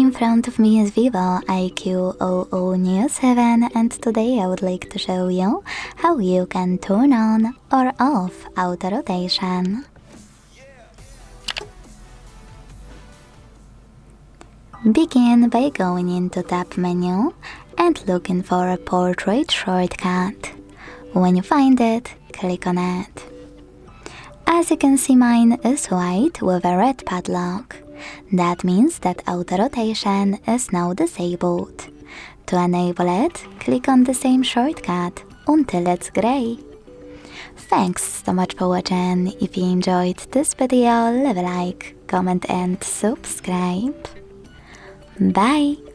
In front of me is VIVO iQOO Neo 7, and today I would like to show you how you can turn on or off auto rotation. Begin by going into Tab menu and looking for a portrait shortcut. When you find it, click on it. As you can see, mine is white with a red padlock. That means that auto rotation is now disabled. To enable it, click on the same shortcut until it's grey. Thanks so much for watching. If you enjoyed this video, leave a like, comment and subscribe. Bye!